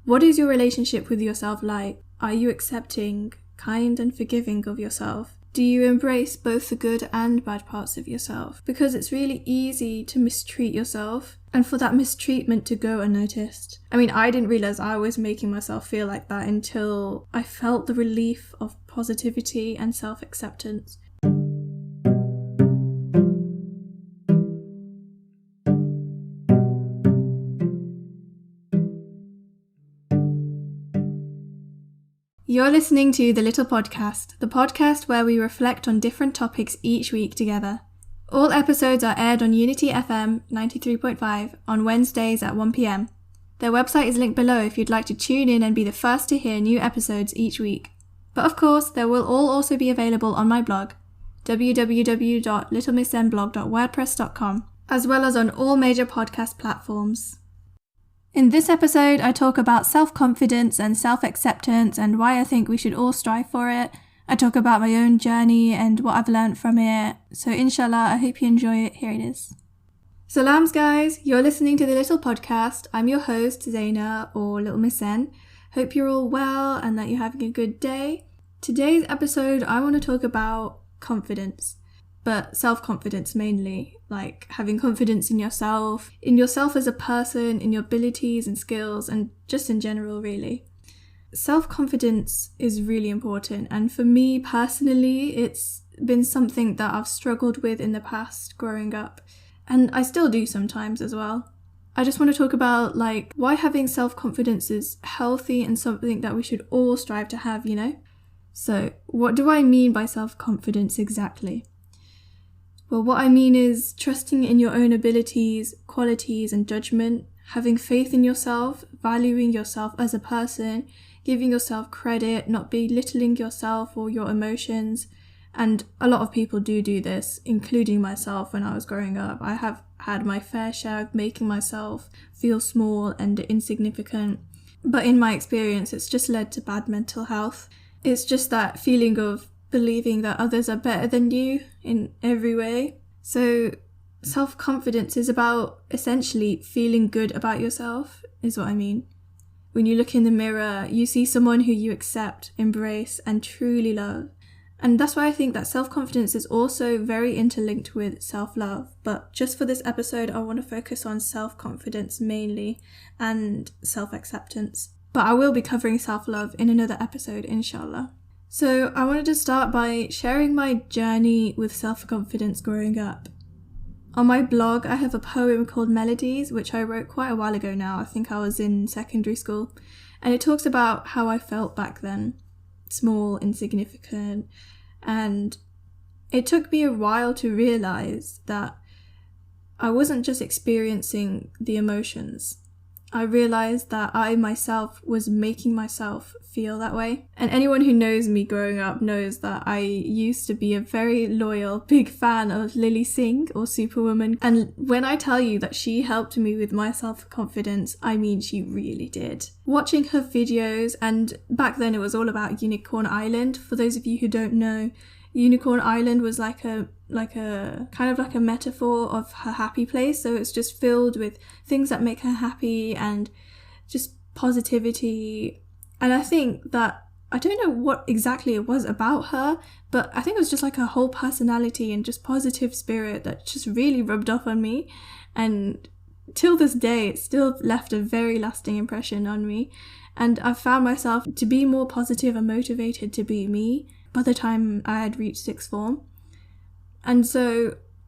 What is your relationship with yourself like? Are you accepting, kind and forgiving of yourself? Do you embrace both the good and bad parts of yourself? Because it's really easy to mistreat yourself and for that mistreatment to go unnoticed. I mean, I didn't realize I was making myself feel like that until I felt the relief of positivity and self-acceptance. You're listening to The Little Podcast, the podcast where we reflect on different topics each week together. All episodes are aired on Unity FM 93.5 on Wednesdays at 1 p.m. Their website is linked below if you'd like to tune in and be the first to hear new episodes each week. But of course, they will all also be available on my blog, www.littlemisszenblog.wordpress.com, as well as on all major podcast platforms. In this episode, I talk about self-confidence and self-acceptance and why I think we should all strive for it. I talk about my own journey and what I've learned from it. So inshallah, I hope you enjoy it. Here it is. Salams guys, you're listening to The Little Podcast. I'm your host, Zaina, or Little Miss Zen. Hope you're all well and that you're having a good day. Today's episode, I want to talk about confidence. But self-confidence mainly, like having confidence in yourself as a person, in your abilities and skills, and just in general, really. Self-confidence is really important, and for me personally, it's been something that I've struggled with in the past growing up, and I still do sometimes as well. I just want to talk about why having self-confidence is healthy and something that we should all strive to have, you know? So, what do I mean by self-confidence exactly? Well, what I mean is trusting in your own abilities, qualities and judgment, having faith in yourself, valuing yourself as a person, giving yourself credit, not belittling yourself or your emotions. And a lot of people do this, including myself when I was growing up. I have had my fair share of making myself feel small and insignificant. But in my experience, it's just led to bad mental health. It's just that feeling of believing that others are better than you in every way. So self-confidence is about essentially feeling good about yourself, is what I mean. When you look in the mirror, you see someone who you accept, embrace, and truly love. And that's why I think that self-confidence is also very interlinked with self-love. But just for this episode, I want to focus on self-confidence mainly and self-acceptance. But I will be covering self-love in another episode, inshallah. So I wanted to start by sharing my journey with self-confidence growing up. On my blog, I have a poem called Melodies, which I wrote quite a while ago now. I think I was in secondary school. And it talks about how I felt back then. Small, insignificant. And it took me a while to realize that I wasn't just experiencing the emotions. I realized that I myself was making myself feel that way. And anyone who knows me growing up knows that I used to be a very loyal, big fan of Lilly Singh or Superwoman. And when I tell you that she helped me with my self-confidence, I mean she really did. Watching her videos, and back then it was all about Unicorn Island. For those of you who don't know, Unicorn Island was like a kind of like a metaphor of her happy place. So it's just filled with things that make her happy and just positivity. And I think that, I don't know what exactly it was about her, but I think it was just like her whole personality and just positive spirit that just really rubbed off on me. And till this day, it still left a very lasting impression on me. And I've found myself to be more positive and motivated to be me by the time I had reached sixth form. And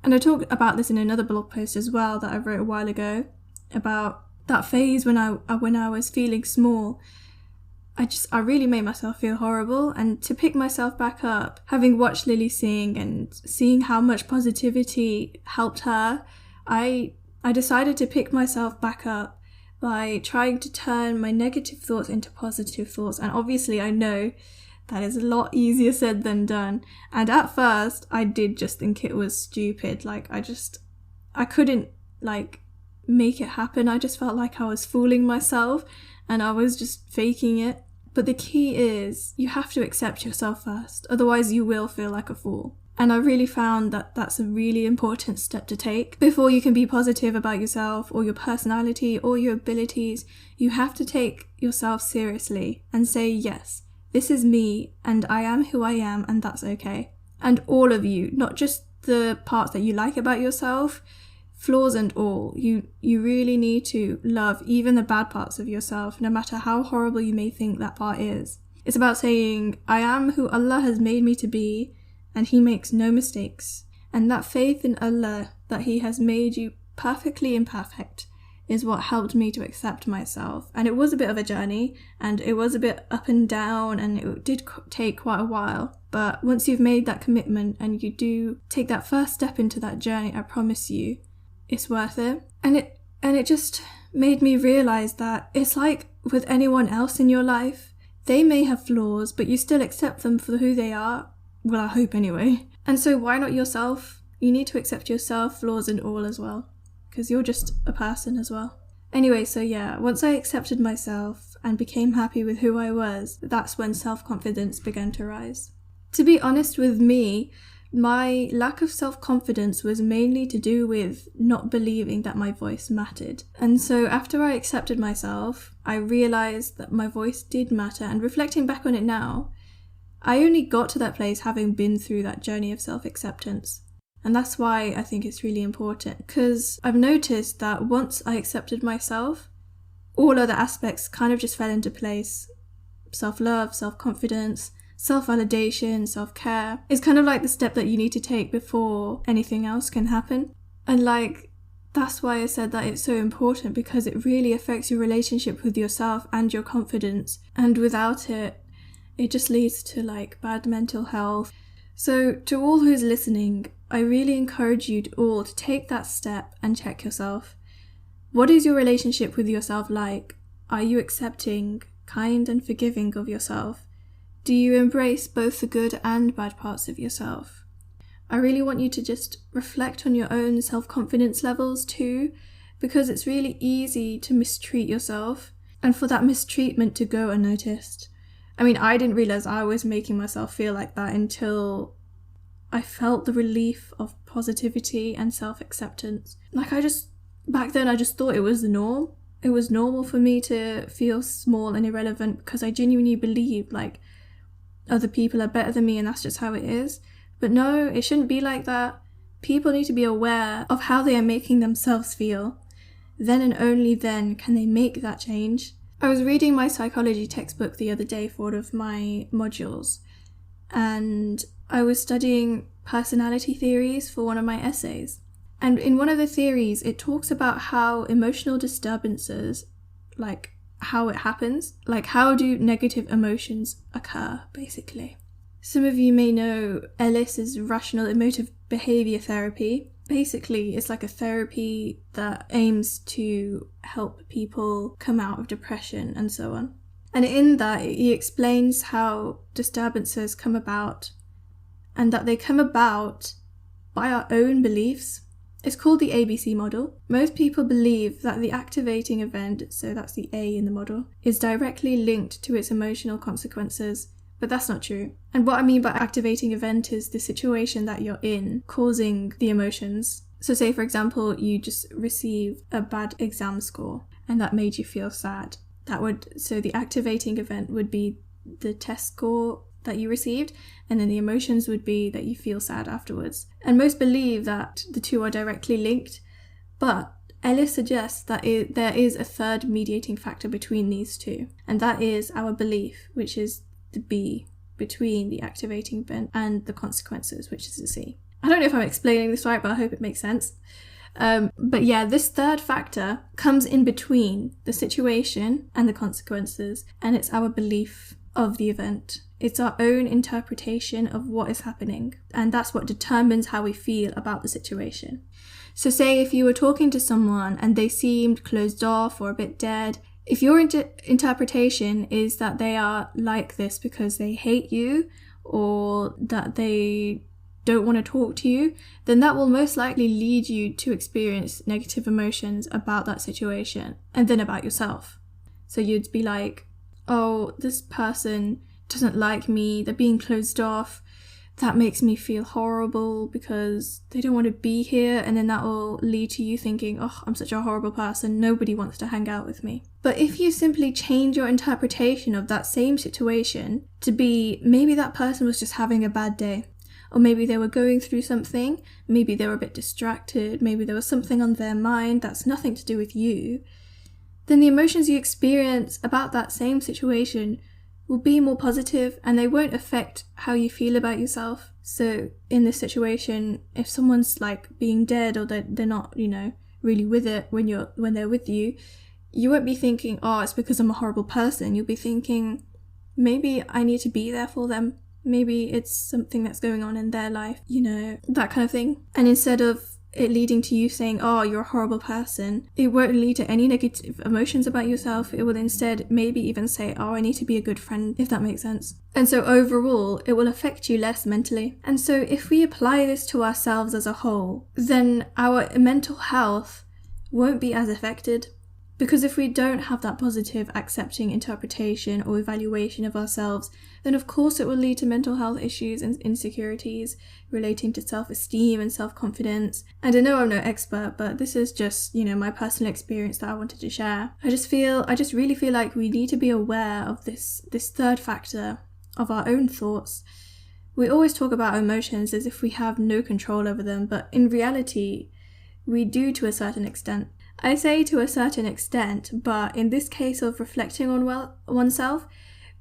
I talked about this in another blog post as well that I wrote a while ago about that phase when I was feeling small. I really made myself feel horrible, and to pick myself back up, having watched Lilly Singh and seeing how much positivity helped her, I decided to pick myself back up by trying to turn my negative thoughts into positive thoughts. And obviously I know that is a lot easier said than done. And at first, I did just think it was stupid. I couldn't, make it happen. I just felt like I was fooling myself and I was just faking it. But the key is, you have to accept yourself first. Otherwise, you will feel like a fool. And I really found that that's a really important step to take. Before you can be positive about yourself or your personality or your abilities, you have to take yourself seriously and say, yes, this is me and I am who I am and that's okay. And all of you, not just the parts that you like about yourself, flaws and all, you really need to love even the bad parts of yourself, no matter how horrible you may think that part is. It's about saying, I am who Allah has made me to be, and He makes no mistakes. And that faith in Allah, that He has made you perfectly imperfect, is what helped me to accept myself. And it was a bit of a journey, and it was a bit up and down, and it did take quite a while. But once you've made that commitment and you do take that first step into that journey, I promise you, it's worth it. And it just made me realize that it's like with anyone else in your life. They may have flaws, but you still accept them for who they are. Well, I hope anyway. And so why not yourself? You need to accept yourself, flaws and all as well, because you're just a person as well. Anyway, so yeah, once I accepted myself and became happy with who I was, that's when self-confidence began to rise. To be honest with me, my lack of self-confidence was mainly to do with not believing that my voice mattered. And so after I accepted myself, I realized that my voice did matter. And reflecting back on it now, I only got to that place having been through that journey of self-acceptance. And that's why I think it's really important, because I've noticed that once I accepted myself, all other aspects kind of just fell into place. Self-love, self-confidence, self-validation, self-care is kind of like the step that you need to take before anything else can happen. And that's why I said that it's so important, because it really affects your relationship with yourself and your confidence. And without it, it just leads to bad mental health. So to all who's listening, I really encourage you all to take that step and check yourself. What is your relationship with yourself like? Are you accepting, kind and forgiving of yourself? Do you embrace both the good and bad parts of yourself? I really want you to just reflect on your own self-confidence levels too, because it's really easy to mistreat yourself and for that mistreatment to go unnoticed. I mean, I didn't realize I was making myself feel like that until I felt the relief of positivity and self-acceptance. Back then I just thought it was the norm. It was normal for me to feel small and irrelevant because I genuinely believed other people are better than me and that's just how it is. But no, it shouldn't be like that. People need to be aware of how they are making themselves feel. Then and only then can they make that change. I was reading my psychology textbook the other day for one of my modules, and I was studying personality theories for one of my essays. And in one of the theories, it talks about how emotional disturbances, how it happens, how do negative emotions occur, basically. Some of you may know Ellis's rational emotive behavior therapy. Basically, it's like a therapy that aims to help people come out of depression and so on. And in that, he explains how disturbances come about and that they come about by our own beliefs. It's called the ABC model. Most people believe that the activating event, so that's the A in the model, is directly linked to its emotional consequences, but that's not true. And what I mean by activating event is the situation that you're in causing the emotions. So say, for example, you just received a bad exam score and that made you feel sad. So the activating event would be the test score that you received, and then the emotions would be that you feel sad afterwards. And most believe that the two are directly linked, but Ellis suggests that there is a third mediating factor between these two, and that is our belief, which is the B, between the activating event and the consequences, which is the C. I don't know if I'm explaining this right, but I hope it makes sense. But yeah, this third factor comes in between the situation and the consequences, and it's our belief of the event. It's our own interpretation of what is happening, and that's what determines how we feel about the situation. So say if you were talking to someone and they seemed closed off or a bit dead, if your interpretation is that they are like this because they hate you or that they don't want to talk to you, then that will most likely lead you to experience negative emotions about that situation and then about yourself. So you'd be like, oh, this person doesn't like me, they're being closed off, that makes me feel horrible because they don't want to be here, and then that will lead to you thinking, oh, I'm such a horrible person, nobody wants to hang out with me. But if you simply change your interpretation of that same situation to be, maybe that person was just having a bad day, or maybe they were going through something, maybe they were a bit distracted, maybe there was something on their mind that's nothing to do with you, then the emotions you experience about that same situation will be more positive and they won't affect how you feel about yourself. So in this situation, if someone's like being dead or they're not, really with it when they're with you, you won't be thinking, oh, it's because I'm a horrible person. You'll be thinking, maybe I need to be there for them. Maybe it's something that's going on in their life, that kind of thing. And instead of it leading to you saying, oh, you're a horrible person, it won't lead to any negative emotions about yourself. It will instead maybe even say, oh, I need to be a good friend, if that makes sense. And so overall, it will affect you less mentally. And so if we apply this to ourselves as a whole, then our mental health won't be as affected. Because if we don't have that positive, accepting interpretation or evaluation of ourselves, then of course it will lead to mental health issues and insecurities relating to self-esteem and self-confidence. And I know I'm no expert, but this is just, my personal experience that I wanted to share. I just really feel like we need to be aware of this third factor of our own thoughts. We always talk about emotions as if we have no control over them, but in reality, we do to a certain extent. I say to a certain extent, but in this case of reflecting on oneself,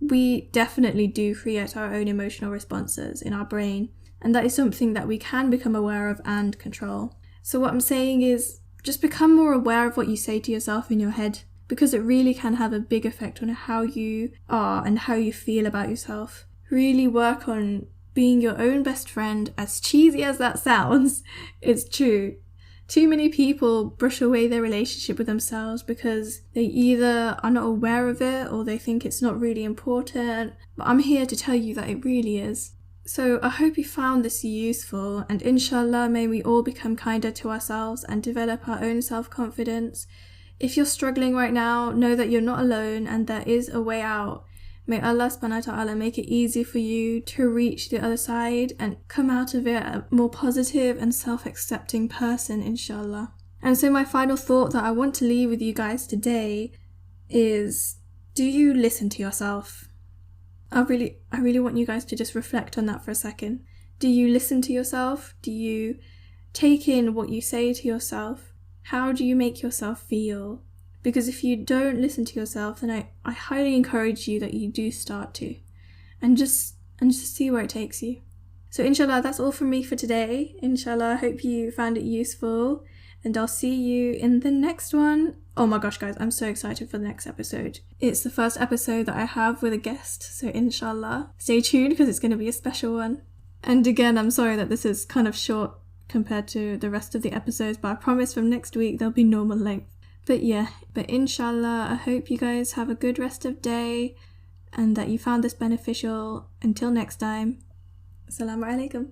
we definitely do create our own emotional responses in our brain, and that is something that we can become aware of and control. So what I'm saying is, just become more aware of what you say to yourself in your head, because it really can have a big effect on how you are and how you feel about yourself. Really work on being your own best friend, as cheesy as that sounds, it's true. Too many people brush away their relationship with themselves because they either are not aware of it or they think it's not really important. But I'm here to tell you that it really is. So I hope you found this useful, and inshallah may we all become kinder to ourselves and develop our own self-confidence. If you're struggling right now, know that you're not alone and there is a way out. May Allah subhanahu wa ta'ala make it easy for you to reach the other side and come out of it a more positive and self-accepting person, inshallah. And so my final thought that I want to leave with you guys today is, do you listen to yourself? I really want you guys to just reflect on that for a second. Do you listen to yourself? Do you take in what you say to yourself? How do you make yourself feel? Because if you don't listen to yourself, then I highly encourage you that you do start to. And just see where it takes you. So inshallah, that's all from me for today. Inshallah, I hope you found it useful. And I'll see you in the next one. Oh my gosh, guys, I'm so excited for the next episode. It's the first episode that I have with a guest. So inshallah, stay tuned because it's going to be a special one. And again, I'm sorry that this is kind of short compared to the rest of the episodes, but I promise from next week they'll be normal length. But inshallah, I hope you guys have a good rest of day and that you found this beneficial. Until next time, Assalamu alaikum.